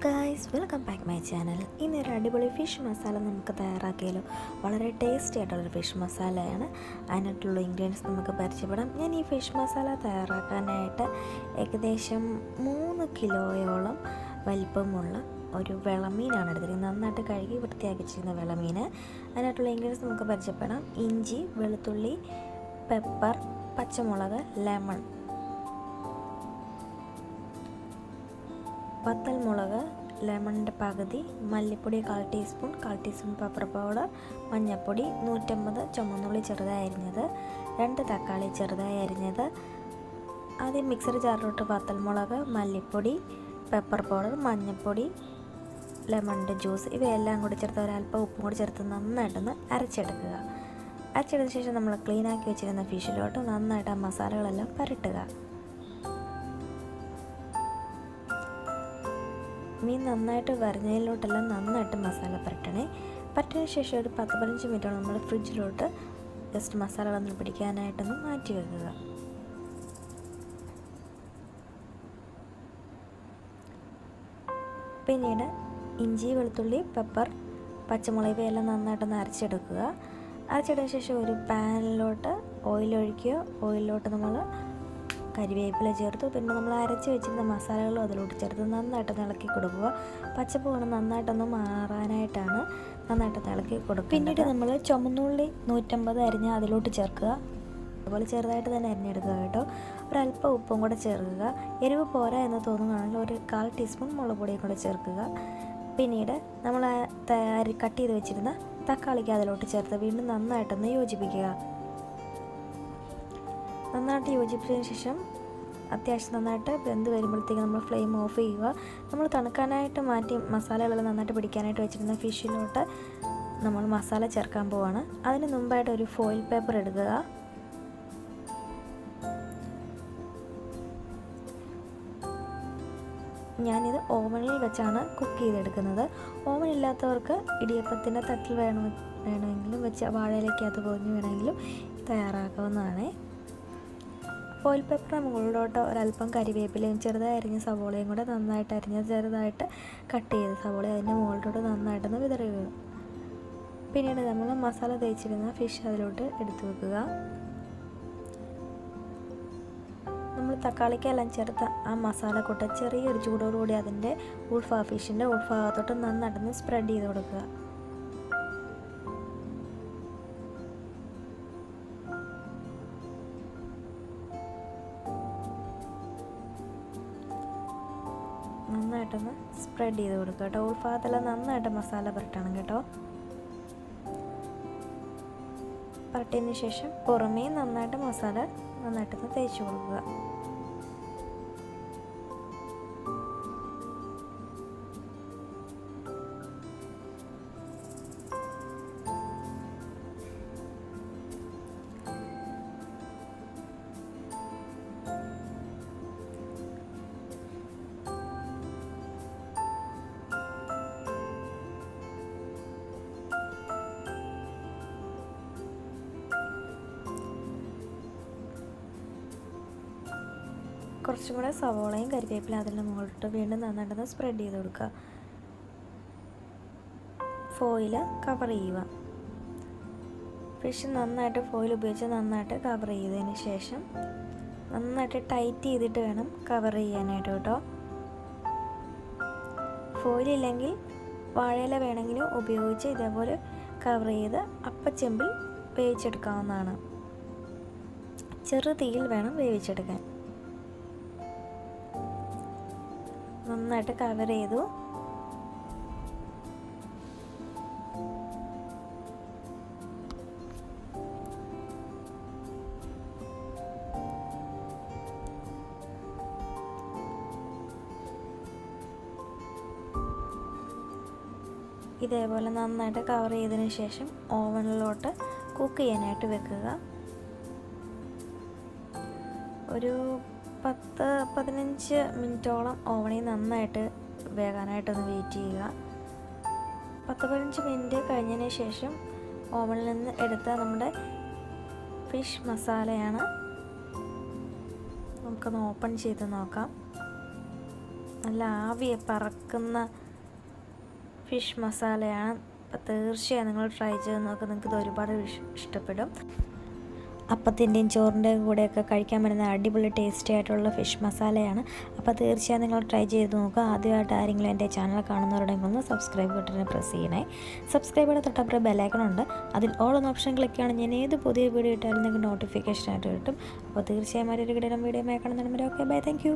Guys, welcome back my channel. ഇന്നൊരു അടിപൊളി fish masala നമുക്ക് തയ്യാറാക്കിയാലോ. വളരെ ടേസ്റ്റി ആയിട്ടുള്ളൊരു ഫിഷ് മസാലയാണ്. അതിനായിട്ടുള്ള ഇൻഗ്രീഡിയൻസ് നമുക്ക് പരിചയപ്പെടാം. ഞാൻ ഈ ഫിഷ് മസാല തയ്യാറാക്കാനായിട്ട് ഏകദേശം 3 കിലോയോളം വലിപ്പമുള്ള ഒരു വിളമീനാണ് എടുത്തിരിക്കുന്നത്. നന്നായിട്ട് കഴുകി വൃത്തിയാക്കി വെച്ചിരുന്ന വിളമീൻ. അതിനായിട്ടുള്ള ഇൻഗ്രീഡിയൻസ് നമുക്ക് പരിചയപ്പെടാം. ഇഞ്ചി, വെളുത്തുള്ളി, പെപ്പർ, പച്ചമുളക്, ലെമൺ, വത്തൽമുളക്, ലെമണിൻ്റെ പകുതി, മല്ലിപ്പൊടി 1/4 ടീസ്പൂൺ പെപ്പർ പൗഡർ, മഞ്ഞൾപ്പൊടി, 150 ചുമന്നുള്ളി ചെറുതായി അരിഞ്ഞത്, 2 തക്കാളി ചെറുതായി അരിഞ്ഞത്. ആദ്യം മിക്സർ ജാറിലോട്ട് വത്തൽമുളക്, മല്ലിപ്പൊടി, പെപ്പർ പൗഡർ, മഞ്ഞൾപ്പൊടി, ലെമണിൻ്റെ ജ്യൂസ് ഇവയെല്ലാം കൂടി ചേർത്ത് ഒരല്പം ഉപ്പും കൂടി ചേർത്ത് നന്നായിട്ടൊന്ന് അരച്ചെടുക്കുക. അരച്ചെടുത്ത ശേഷം നമ്മൾ ക്ലീനാക്കി വെച്ചിരുന്ന ഫിഷിലോട്ട് നന്നായിട്ട് ആ മസാലകളെല്ലാം പുരട്ടുക. മീൻ നന്നായിട്ട് വരഞ്ഞതിലോട്ടെല്ലാം നന്നായിട്ട് മസാല പുരട്ടണേ. പുരട്ടിയതിന് ശേഷം ഒരു 10-15 മിനിറ്റോളം നമ്മൾ ഫ്രിഡ്ജിലോട്ട് ജസ്റ്റ് മസാലകളൊന്നും പിടിക്കാനായിട്ടൊന്ന് മാറ്റി വെക്കുക. പിന്നീട് ഇഞ്ചി, വെളുത്തുള്ളി, പെപ്പർ, പച്ചമുളക് ഇവയെല്ലാം നന്നായിട്ടൊന്ന് അരച്ചെടുക്കുക. അരച്ചെടുത്ത ശേഷം ഒരു പാനിലോട്ട് ഓയിലൊഴിക്കുക. ഓയിലിലോട്ട് നമ്മൾ കരിവേപ്പില ചേർത്തു. പിന്നെ നമ്മൾ അരച്ച് വെച്ചിരുന്ന മസാലകളും അതിലോട്ട് ചേർത്ത് നന്നായിട്ടൊന്ന് ഇളക്കി കൊടുക്കുക. പച്ചപ്പ് വേണം നന്നായിട്ടൊന്ന് മാറാനായിട്ടാണ് നന്നായിട്ടൊന്ന് ഇളക്കി കൊടുക്കുക. പിന്നീട് നമ്മൾ ചുമന്നുള്ളി 150 അരിഞ്ഞ് അതിലോട്ട് ചേർക്കുക. അതുപോലെ ചെറുതായിട്ട് തന്നെ അരിഞ്ഞെടുക്കുക കേട്ടോ. ഒരല്പം ഉപ്പും കൂടെ ചേർക്കുക. എരിവ് പോരാ എന്ന് തോന്നുകയാണെങ്കിൽ ഒരു 1/4 ടീസ്പൂൺ മുളക് പൊടിയും കൂടെ ചേർക്കുക. പിന്നീട് നമ്മൾ കട്ട് ചെയ്ത് വെച്ചിരുന്ന തക്കാളിക്ക് അതിലോട്ട് ചേർത്ത് വീണ്ടും നന്നായിട്ടൊന്ന് യോജിപ്പിക്കുക. നന്നായിട്ട് യോജിപ്പിച്ചതിന് ശേഷം അത്യാവശ്യം നന്നായിട്ട് വെന്ത് വരുമ്പോഴത്തേക്ക് നമ്മൾ ഫ്ലെയിം ഓഫ് ചെയ്യുക. നമ്മൾ തണുക്കാനായിട്ട് മാറ്റി മസാലകളെല്ലാം നന്നായിട്ട് പിടിക്കാനായിട്ട് വെച്ചിരുന്ന ഫിഷിലോട്ട് നമ്മൾ മസാല ചേർക്കാൻ പോവാണ്. അതിന് മുമ്പായിട്ട് ഒരു ഫോയിൽ പേപ്പർ എടുക്കുക. ഞാനിത് ഓവനിൽ വെച്ചാണ് കുക്ക് ചെയ്തെടുക്കുന്നത്. ഓവൻ ഇല്ലാത്തവർക്ക് ഇടിയപ്പത്തിൻ്റെ തട്ടിൽ വേണമെങ്കിലും വെച്ച് വാഴയിലേക്കകത്ത് പൊതിഞ്ഞ് വേണമെങ്കിലും തയ്യാറാക്കാവുന്നതാണ്. ഫോയിൽ പേപ്പറിന് മുകളിലോട്ട് ഒരല്പം കരിവേപ്പിലയും ചെറുതായി അരിഞ്ഞ സവോളയും കൂടെ നന്നായിട്ട് അരിഞ്ഞ് ചെറുതായിട്ട് കട്ട് ചെയ്ത സവോള അതിൻ്റെ മുകളിലോട്ട് നന്നായിട്ടൊന്ന് വിതറുക. പിന്നീട് നമ്മൾ മസാല തേച്ചിരുന്ന ഫിഷ് അതിലോട്ട് എടുത്തു വെക്കുക. നമ്മൾ തക്കാളിക്കെല്ലാം ചേർത്ത ആ മസാല കൂട്ട ചെറിയൊരു ചൂടോടുകൂടി അതിൻ്റെ ഫിഷിൻ്റെ ഉൾഭാഗത്തോട്ട് നന്നായിട്ടൊന്ന് സ്പ്രെഡ് ചെയ്ത് കൊടുക്കുക. നന്നായിട്ടൊന്ന് സ്പ്രെഡ് ചെയ്ത് കൊടുക്കുക കേട്ടോ. ഉൾഭാഗത്തെല്ലാം നന്നായിട്ട് മസാല പുരട്ടണം കേട്ടോ. പുരട്ടിയതിന് ശേഷം പുറമേ നന്നായിട്ട് മസാല നന്നായിട്ടൊന്ന് തേച്ച് കൊടുക്കുക. കുറച്ചും കൂടെ സവോളയും കരിവേപ്പില അതിൻ്റെ മുകളിലിട്ട് വീണ്ടും നന്നായിട്ടൊന്ന് സ്പ്രെഡ് ചെയ്ത് കൊടുക്കുക. ഫോയിൽ കവർ ചെയ്യുക. ഫിഷ് നന്നായിട്ട് ഫോയിൽ ഉപയോഗിച്ച് നന്നായിട്ട് കവർ ചെയ്തതിന് ശേഷം നന്നായിട്ട് ടൈറ്റ് ചെയ്തിട്ട് വേണം കവർ ചെയ്യാനായിട്ട് കേട്ടോ. ഫോയിലില്ലെങ്കിൽ വാഴയില വേണമെങ്കിലും ഉപയോഗിച്ച് ഇതേപോലെ കവർ ചെയ്ത് അപ്പച്ചെമ്പിൽ വേവിച്ചെടുക്കാവുന്നതാണ്. ചെറു തീയിൽ വേണം വേവിച്ചെടുക്കാൻ. നന്നായിട്ട് കവർ ചെയ്തു. ഇതേപോലെ നന്നായിട്ട് കവർ ചെയ്തതിന് ശേഷം ഓവനിലോട്ട് കുക്ക് ചെയ്യാനായിട്ട് വെക്കുക. ഒരു 10-15 മിനിറ്റോളം ഓവണിൽ നന്നായിട്ട് വേകാനായിട്ടൊന്ന് വെയിറ്റ് ചെയ്യുക. 10-15 മിനിറ്റ് കഴിഞ്ഞതിന് ശേഷം ഓവനിൽ നിന്ന് എടുത്ത നമ്മുടെ ഫിഷ് മസാലയാണ്. നമുക്കൊന്ന് ഓപ്പൺ ചെയ്ത് നോക്കാം. നല്ല ആവി പറക്കുന്ന ഫിഷ് മസാലയാണ്. അപ്പോൾ തീർച്ചയായും നിങ്ങൾ ട്രൈ ചെയ്ത് നോക്കുക, നിങ്ങൾക്കിത് ഒരുപാട് ഇഷ്ടപ്പെടും. അപ്പത്തിൻ്റെയും ചോറിൻ്റെയും കൂടെയൊക്കെ കഴിക്കാൻ പറ്റുന്ന അടിപൊളി ടേസ്റ്റി ആയിട്ടുള്ള ഫിഷ് മസാലയാണ്. അപ്പോൾ തീർച്ചയായും നിങ്ങൾ ട്രൈ ചെയ്ത് നോക്കുക. ആദ്യമായിട്ട് ആരെങ്കിലും എൻ്റെ ചാനൽ കാണുന്നവരുണ്ടെങ്കിൽ ഒന്ന് സബ്സ്ക്രൈബ് ബട്ടനെ പ്രസ് ചെയ്യണേ. സബ്സ്ക്രൈബ് ചെയ്ത തൊട്ടപ്പുറം ബെല്ലൈക്കണുണ്ട്, അതിൽ ഓൾ എന്ന ഓപ്ഷൻ ക്ലിക്ക് ചെയ്യണം. ഞാൻ ഏത് പുതിയ വീഡിയോ ഇട്ടാലും നിങ്ങൾക്ക് നോട്ടിഫിക്കേഷൻ ആയിട്ട് കിട്ടും. അപ്പോൾ തീർച്ചയായും ഒരു വീഡിയോ കാണുന്നതിന് ഓക്കെ ബൈ, താങ്ക് യു.